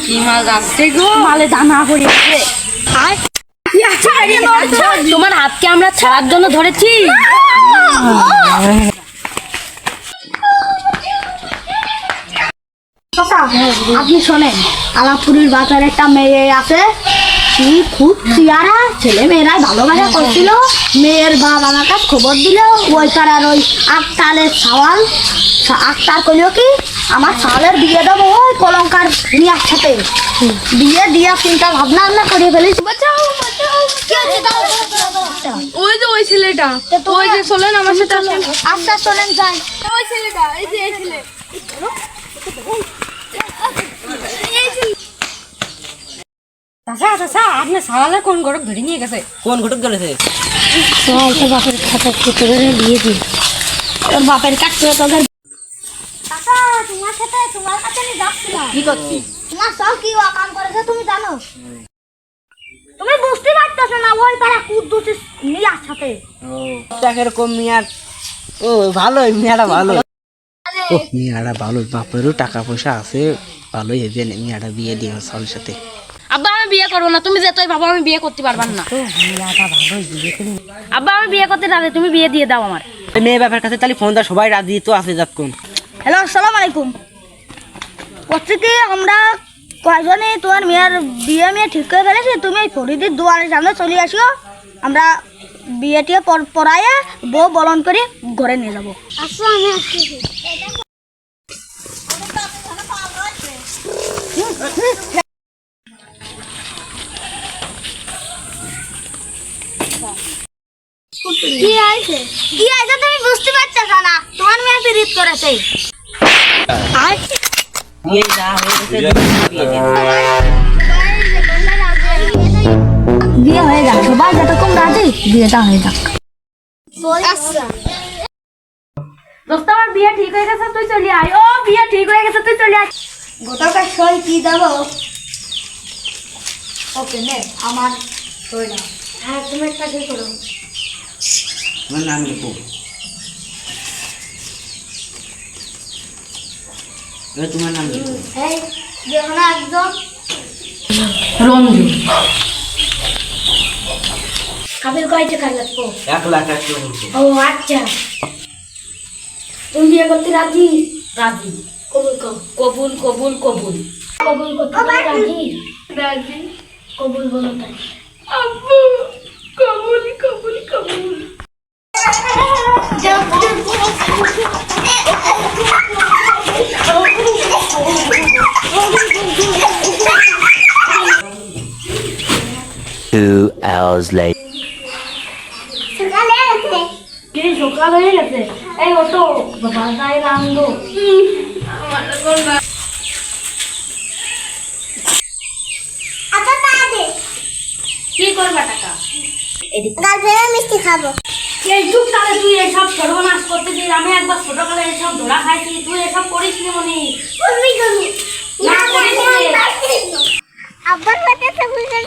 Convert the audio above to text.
কি মাল যাচ্ছে গো? মালে দানা পড়েছে। তোমার হাতকে আমরা ছাড়ার জন্য ধরেছি। আপনি শোনেন, আলাপুরির বাজারে একটা মেয়ে আছে, কি খুব চেয়ারা, ছেলে মেয়েরাই ভালোবাসা করছিল। মেয়ের বাবা আমার কাছে খবর দিল, ওই পাড়ার ওই আক্তারের সওয়াল, আক্তার কইল কি আমার সওয়ালের বিয়ে দেবো ওই কলঙ্কার মিয়ার সাথে। বিয়ে দিয়া চিন্তা ভাবনা আমরা করে ফেলেছি। ওই যে ওই ছেলেটা, ওই যে চলেন আমার সাথে আসেন। আচ্ছা চলেন যাই। ওই ছেলেটা, এই যে এই ছেলে। আপনি সওয়ালের কোন ঘটক ধরে নিয়ে গেছে? কোন ঘটক গেলেছে? তোর বাপের খাতা করে দিয়ে দিই, তোর বাপের কাছে তোদের। তোমার সাথে তোমার কাছে আমি যাচ্ছিলাম। কি করছি? তোমার সব কি কাম করেছে তুমি জানো? তুমি বুঝতে পারতেছো না, ওই পাড়া কুদ্দুসি মিয়ার সাথে। এরকম মিয়ার, ও ভালো, মিয়াটা ভালো। ও মিয়াটা ভালো, বাপেরও টাকা পয়সা আছে, ভালোই হবে মিয়াটা বিয়ে দিয়ে সবার সাথে। আব্বা আমি বিয়ে করবো না, তুমি যেতই ভাবো আমি বিয়ে করতে পারবার না। আব্বা আমি বিয়ে করতে রাজি, তুমি বিয়ে দিয়ে দাও আমার। মেয়ে বাপের কাছে তাহলে ফোন দাও, সবাই রাজি তো আছে যাতক্ষণ। হ্যালো আসসালামু আলাইকুম। বলছি কি আমরা কয়জনে তোমার মেয়ের বিয়ে ঠিক করে ফেলেছি, তুমি এই ফরিদির দোয়ারের সামনে চলে আসো, আমরা বিয়েটিয়ে পড়াইয়া বউ বরণ করে ঘরে নিয়ে যাবো। আচ্ছা আমি আসছি। কি আইছে তুমি বুঝতে পারছো না, তোমার মেয়ে পিরিত করেছে। বিয়ে যা হয়েছে বিয়ে হয়ে যাক, সবাই যতক্ষণ রাজি বিয়েটা হয়ে যাক। দোস্ত আমার বিয়ে ঠিক হয়ে গেছে, তুই চলে আয়। ও বিয়ে ঠিক হয়ে গেছে, তুই চলে আয়। গোটাটা সই কি দেবো? ওকে নে আমার সই না। হ্যাঁ তুমি একটা সই করো। আমার নাম লিখো। তোমার নাম লিখো। এই দেখো না একদম রঞ্জু। কাবিল কয় টাকা লাগবো? 1 লাখ টাকা লাগবে। ও আচ্ছা, তুমি বিয়ে করতে রাজি? রাজি। কবুল কর। কবুল কবুল কবুল। কবুল করতে রাজি? রাজি। কবুল বলো তাই। আব্বু কবুল কবুল কবুল। Two hours later. কি সকাল হয়ে গেছে? এই ওটো বাবা যাই রান্দো। আচ্ছা তাহলে কি করবা টাকা? গার্লফ্রেন্ডের মিষ্টি খাবো। এই চুপ তাহলে, তুই এসব সর্বনাশ করতে গিয়ে আমি একবার ছোটবেলায় এসব ধরা খাইছি, তুই এসব করিস নি মনি? না করিস নি। আব্বার পেটে বুঝে